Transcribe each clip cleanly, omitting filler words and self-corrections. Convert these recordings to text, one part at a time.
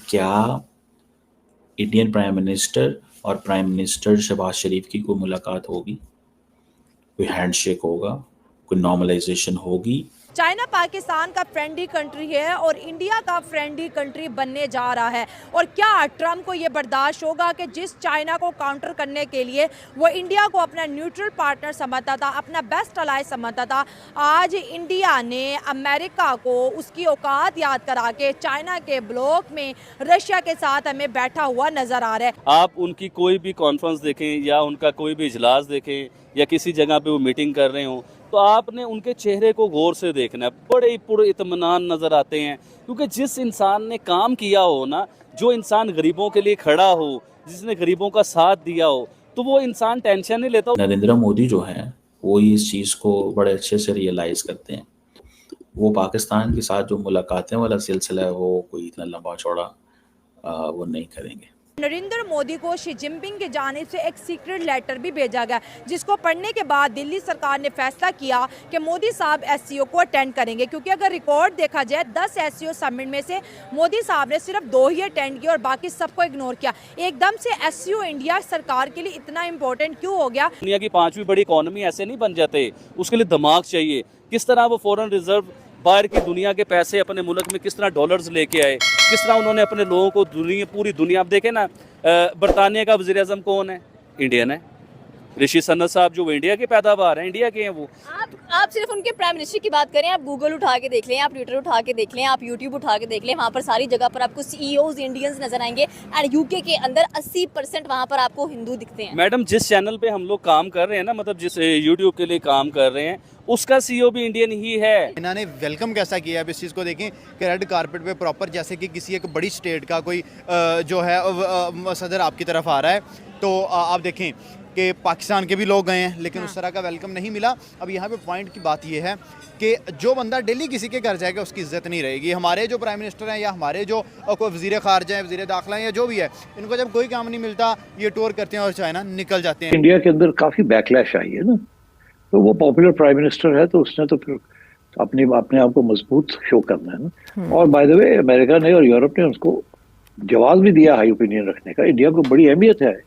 क्या Indian prime minister और prime minister Shahbaz शरीफ की कोई मुलाकात होगी, कोई हैंडशेक होगा, कोई नॉर्मलाइजेशन होगी? चाइना पाकिस्तान का फ्रेंडली कंट्री है और इंडिया का फ्रेंडली कंट्री बनने जा रहा है। और क्या ट्रंप को ये बर्दाश्त होगा कि जिस चाइना को काउंटर करने के लिए वो इंडिया को अपना न्यूट्रल पार्टनर समझता था, अपना बेस्ट अलाय समझता था, आज इंडिया ने अमेरिका को उसकी औकात याद करा के चाइना के ब्लॉक में रशिया के साथ हमें बैठा हुआ नजर आ रहा है। आप उनकी कोई भी कॉन्फ्रेंस देखें या उनका कोई भी इजलास देखें या किसी जगह पे वो मीटिंग कर रहे हों, तो आपने उनके चेहरे को गौर से देखना है। बड़े ही पुर इत्मीनान नज़र आते हैं, क्योंकि जिस इंसान ने काम किया हो ना, जो इंसान गरीबों के लिए खड़ा हो, जिसने गरीबों का साथ दिया हो, तो वो इंसान टेंशन नहीं लेता। नरेंद्र मोदी जो हैं वो इस चीज़ को बड़े अच्छे से रियलाइज़ करते हैं। वो पाकिस्तान के साथ जो मुलाकातें वाला सिलसिला है वो कोई इतना लंबा चौड़ा वो नहीं करेंगे। नरेंद्र मोदी को शी जिनपिंग की जानिब से एक सीक्रेट लेटर भी भेजा गया, जिसको पढ़ने के बाद दिल्ली सरकार ने फैसला किया कि मोदी साहब एससीओ को अटेंड करेंगे। क्योंकि अगर रिकॉर्ड देखा जाए 10 एससीओ समिट में से मोदी साहब ने सिर्फ 2 ही अटेंड किए और बाकी सबको इग्नोर किया। एकदम से एससीओ इंडिया सरकार के लिए इतना इंपॉर्टेंट क्यों हो गया? दुनिया की 5वीं बड़ी इकोनॉमी ऐसे नहीं बन जाते, उसके लिए दिमाग चाहिए। किस तरह वो फॉरेन रिजर्व बाहर की दुनिया के पैसे अपने मुल्क में किस तरह डॉलर्स लेके आए, किस तरह उन्होंने अपने लोगों को पूरी दुनिया, आप देखें ना, बरतानिया का वज़ीर आज़म कौन है? इंडियन है। ऋषि सनत साहब जो इंडिया के पैदावार हैं, इंडिया के हैं वो। आप सिर्फ उनके प्राइम मिनिस्टर की बात करें, आप गूगल उठा के देख लें, आप ट्विटर उठा के देख लें, आप यूट्यूब उठा के देख लें, वहाँ पर सारी जगह पर आपको सीईओज इंडियंस नजर आएंगे। एंड यूके के अंदर 80% वहाँ पर आपको हिंदू दिखते हैं। मैडम, जिस चैनल पे हम लोग काम कर रहे हैं ना, मतलब जिस यूट्यूब के लिए काम कर रहे हैं, उसका सीईओ भी इंडियन ही है। इन्होंने वेलकम कैसा किया है, इस चीज़ को देखें कि रेड कारपेट पे प्रॉपर जैसे कि किसी एक बड़ी स्टेट का कोई जो है सदर आपकी तरफ आ रहा है, तो आप देखें कि पाकिस्तान के भी लोग गए हैं, लेकिन उस तरह का वेलकम नहीं मिला। अब यहाँ पे पॉइंट की बात ये है कि जो बंदा दिल्ली किसी के घर जाएगा उसकी इज्जत नहीं रहेगी। हमारे जो प्राइम मिनिस्टर हैं या हमारे जो कोई वज़ीर ख़ारजा है, वज़ीर दाखिला है या जो भी है, इनको जब कोई काम नहीं मिलता ये टूर करते हैं और चाइना निकल जाते हैं। इंडिया के अंदर काफ़ी बैकलैश आई है ना, तो वो पॉपुलर प्राइम मिनिस्टर है तो उसने तो फिर अपने आप को मजबूत शो करना है ना। और बाय द वे अमेरिका ने और यूरोप ने उसको जवाब भी दिया हाई ओपिनियन रखने का। इंडिया को बड़ी अहमियत है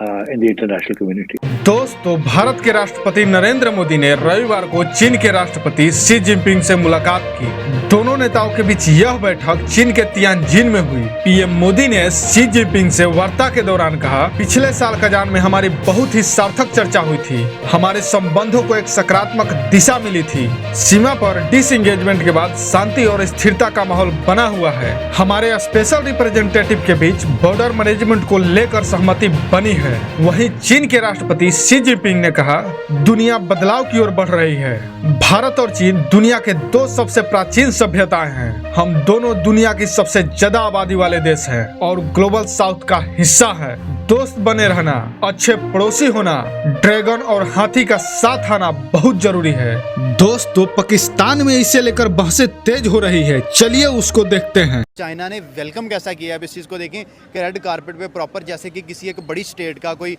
इन द इंटरनेशनल कम्युनिटी। दोस्तों, भारत के राष्ट्रपति नरेंद्र मोदी ने रविवार को चीन के राष्ट्रपति शी जिनपिंग से मुलाकात की। दोनों नेताओं के बीच यह बैठक चीन के तियानजिन में हुई। पीएम मोदी ने शी जिनपिंग से वार्ता के दौरान कहा, पिछले साल कजान में हमारी बहुत ही सार्थक चर्चा हुई थी। हमारे संबंधों को एक सकारात्मक दिशा मिली थी। सीमा पर डिसएंगेजमेंट के बाद शांति और स्थिरता का माहौल बना हुआ है। हमारे स्पेशल रिप्रेजेंटेटिव के बीच बॉर्डर मैनेजमेंट को लेकर सहमति बनी है। वहीं चीन के राष्ट्रपति शी जिनपिंग ने कहा, दुनिया बदलाव की ओर बढ़ रही है। भारत और चीन दुनिया के 2 सबसे प्राचीन सभ्यताएं हैं। हम दोनों दुनिया की सबसे ज्यादा आबादी वाले देश हैं और ग्लोबल साउथ का हिस्सा है। दोस्त बने रहना, अच्छे पड़ोसी होना, ड्रैगन और हाथी का साथ आना बहुत जरूरी है। दोस्तों, पाकिस्तान में इसे लेकर बहसें तेज हो रही है, चलिए उसको देखते हैं। चाइना ने वेलकम कैसा किया है, इस चीज़ को देखें कि रेड कारपेट पे प्रॉपर जैसे कि किसी एक बड़ी स्टेट का कोई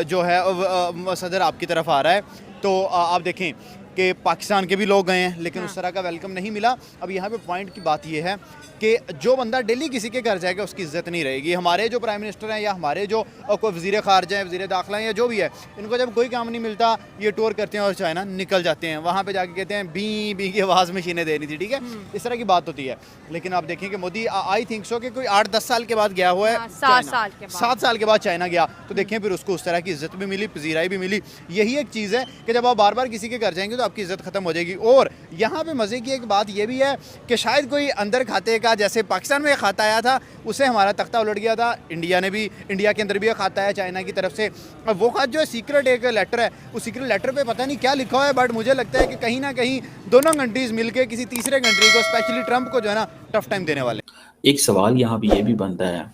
जो है सदर आपकी तरफ आ रहा है, तो आप देखें कि पाकिस्तान के भी लोग गए हैं, लेकिन उस तरह का वेलकम नहीं मिला। अब यहाँ पे पॉइंट की बात ये है कि जो बंदा दिल्ली किसी के घर जाएगा उसकी इज्जत नहीं रहेगी। हमारे जो प्राइम मिनिस्टर हैं या हमारे जो कोई वज़ीर ख़ारजा है, वज़ीर दाखिला है या जो भी है, इनको जब कोई काम नहीं मिलता ये टूर करते हैं और चाइना निकल जाते हैं। वहाँ पे जाके कहते हैं बी बी की आवाज़ मशीनें देनी थी, ठीक है, इस तरह की बात होती है। लेकिन आप देखें कि मोदी आई थिंक सो कि कोई 8-10 साल के बाद गया हुआ है, 7 साल के बाद चाइना गया, तो देखें फिर उसको उस तरह की इज्जत भी मिली, पजीराई भी मिली। यही एक चीज़ है कि जब आप बार बार किसी के घर जाएंगे तो आपकी इज्जत खत्म हो जाएगी। और यहाँ पे मज़े की एक बात ये भी है कि शायद कोई अंदर खाते का, जैसे पाकिस्तान में खाता आया था उससे हमारा तख्ता उलट गया था, इंडिया के अंदर भी खाता है चाइना की तरफ से। अब वो खात जो है सीक्रेट एक लेटर है, उस सीक्रेट लेटर पे पता नहीं क्या लिखा हुआ है, बट मुझे लगता है कि कहीं ना कहीं दोनों कंट्रीज मिलकर किसी तीसरे कंट्री को, स्पेशली ट्रंप को जो है ना, टफ टाइम देने वाले। एक सवाल यहाँ पे ये भी बनता है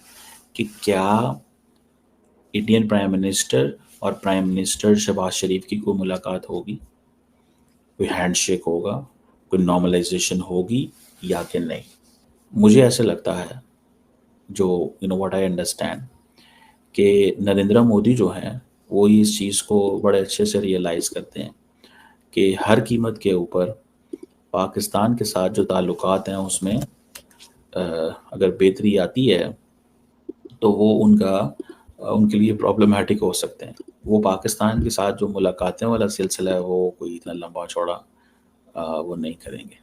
कि क्या इंडियन प्राइम मिनिस्टर और प्राइम मिनिस्टर शहबाज शरीफ की कोई मुलाकात होगी, कोई हैंडशेक होगा, कोई नॉर्मलाइजेशन होगी या कि नहीं? मुझे ऐसे लगता है, जो व्हाट आई अंडरस्टैंड, कि नरेंद्र मोदी जो हैं वो इस चीज़ को बड़े अच्छे से रियलाइज़ करते हैं कि हर कीमत के ऊपर पाकिस्तान के साथ जो ताल्लुकात हैं उसमें अगर बेहतरी आती है तो वो उनके लिए प्रॉब्लमेटिक हो सकते हैं। वो पाकिस्तान के साथ जो मुलाकातें वाला सिलसिला है वो कोई इतना लंबा चौड़ा वो नहीं करेंगे,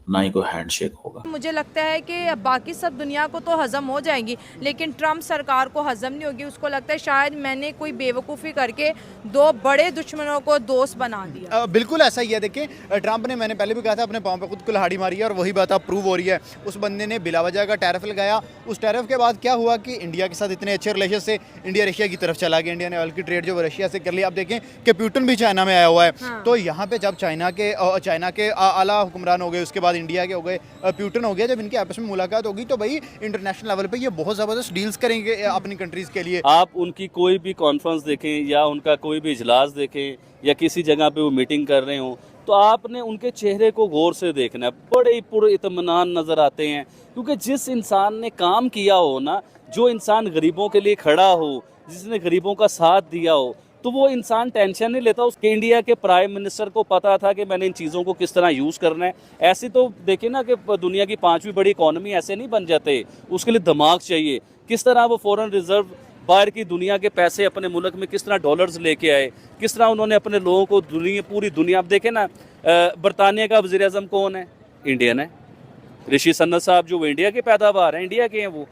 ना ही कोई हैंडशेक होगा। मुझे लगता है कि बाकी सब दुनिया को तो हज़म हो जाएंगी, लेकिन ट्रम्प सरकार को हज़म नहीं होगी। उसको लगता है शायद मैंने कोई बेवकूफ़ी करके दो बड़े दुश्मनों को दोस्त बना दिया। बिल्कुल ऐसा ही है। देखिए, ट्रंप ने, मैंने पहले भी कहा था, अपने पाँव पे खुद कुल्हाड़ी मारी है और वही बात अब प्रूव हो रही है। उस बंदे ने बिलावजह का टैरिफ लगाया। उस टैरिफ के बाद क्या हुआ कि इंडिया के साथ इतने अच्छे रिलेशन से इंडिया रशिया की तरफ चला गया। इंडिया ने ऑयल की ट्रेड जो रशिया से कर ली। अब देखें कि पुतिन भी चाइना में आया हुआ है। हाँ। तो यहाँ पे जब चाइना के आला हुक्मरान हो गए, उसके बाद इंडिया के हो गए, पुतिन हो गया, जब इनकी आपस में मुलाकात होगी तो भाई इंटरनेशनल लेवल पे ये बहुत ज़बरदस्त डील्स करेंगे अपनी कंट्रीज़ के लिए। आप उनकी कोई भी कॉन्फ्रेंस देखें या उनका कोई भी इजलास देखें या किसी जगह पे वो मीटिंग कर रहे हो, तो आपने उनके चेहरे को गौर से देखना है। बड़े ही पुरइत्मीनान नज़र आते हैं, क्योंकि जिस इंसान ने काम किया हो ना, जो इंसान गरीबों के लिए खड़ा हो, जिसने गरीबों का साथ दिया हो, तो वो इंसान टेंशन नहीं लेता। उसके इंडिया के प्राइम मिनिस्टर को पता था कि मैंने इन चीज़ों को किस तरह यूज़ करना है। ऐसे तो देखिए ना कि दुनिया की 5वीं बड़ी इकॉनमी ऐसे नहीं बन जाते, उसके लिए दिमाग चाहिए। किस तरह वो फॉरेन रिजर्व, बाहर की दुनिया के पैसे अपने मुल्क में किस तरह डॉलर्स लेके आए, किस तरह उन्होंने अपने लोगों को पूरी दुनिया। अब देखें ना, बरतानिया का वज़ीर आज़म कौन है? इंडियन है। ऋषि सन्नत साहब जो इंडिया के पैदावार हैं, इंडिया के हैं वो।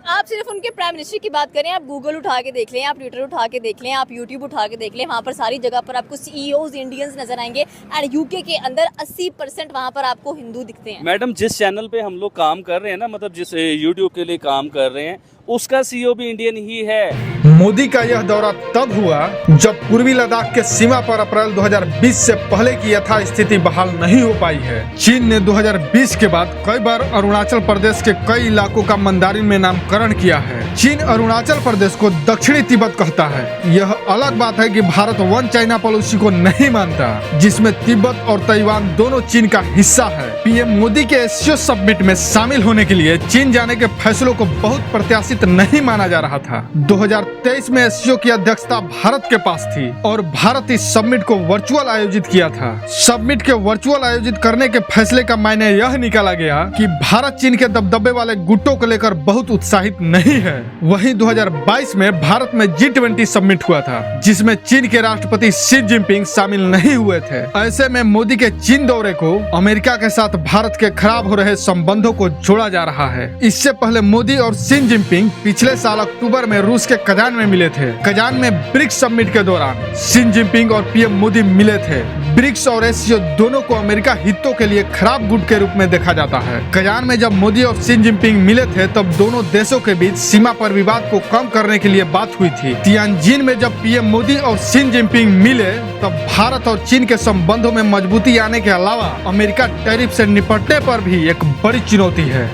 आप सिर्फ उनके प्राइम मिनिस्टर की बात करें, आप गूगल उठा के देख लें, आप ट्विटर उठा के देख लें, आप यूट्यूब उठा के देख लें, वहाँ पर सारी जगह पर आपको CEOs इंडियंस नजर आएंगे। एंड यूके के अंदर 80% वहाँ पर आपको हिंदू दिखते हैं। मैडम, जिस चैनल पे हम लोग काम कर रहे हैं ना, मतलब जिस यूट्यूब के लिए काम कर रहे हैं, उसका CEO भी इंडियन ही है। मोदी का यह दौरा तब हुआ जब पूर्वी लद्दाख के सीमा पर अप्रैल 2020 से पहले की यथास्थिति बहाल नहीं हो पाई है। चीन ने 2020 के बाद कई बार अरुणाचल प्रदेश के कई इलाकों का मंदारिन में नामकरण किया है। चीन अरुणाचल प्रदेश को दक्षिणी तिब्बत कहता है। यह अलग बात है कि भारत वन चाइना पॉलिसी को नहीं मानता, जिसमें तिब्बत और ताइवान दोनों चीन का हिस्सा है। पीएम मोदी के एससीओ समिट में शामिल होने के लिए चीन जाने के फैसलों को बहुत प्रत्याशित नहीं माना जा रहा था। 2023 में एससीओ की अध्यक्षता भारत के पास थी और भारत इस समिट को वर्चुअल आयोजित किया था। समिट के वर्चुअल आयोजित करने के फैसले का मायने यह निकाला गया कि भारत चीन के दबदबे वाले गुटों को लेकर बहुत उत्साहित नहीं है। वहीं 2022 में भारत में G20 समिट हुआ था, जिसमें चीन के राष्ट्रपति शी जिनपिंग शामिल नहीं हुए थे। ऐसे में मोदी के चीन दौरे को अमेरिका के साथ भारत के खराब हो रहे संबंधों को जोड़ा जा रहा है। इससे पहले मोदी और शी जिनपिंग पिछले साल अक्टूबर में रूस के कजान में मिले थे। कजान में ब्रिक्स समिट के दौरान शी जिनपिंग और पीएम मोदी मिले थे। ब्रिक्स और एससीओ दोनों को अमेरिका हितों के लिए खराब गुट के रूप में देखा जाता है। कजान में जब मोदी और शी जिनपिंग मिले थे, तब दोनों देशों के बीच सीमा पर विवाद को कम करने के लिए बात हुई थी। तियानजिन में जब पीएम मोदी और शी जिनपिंग मिले, तब भारत और चीन के संबंधों में मजबूती आने के अलावा अमेरिका टैरिफ से निपटने पर भी एक बड़ी चुनौती है।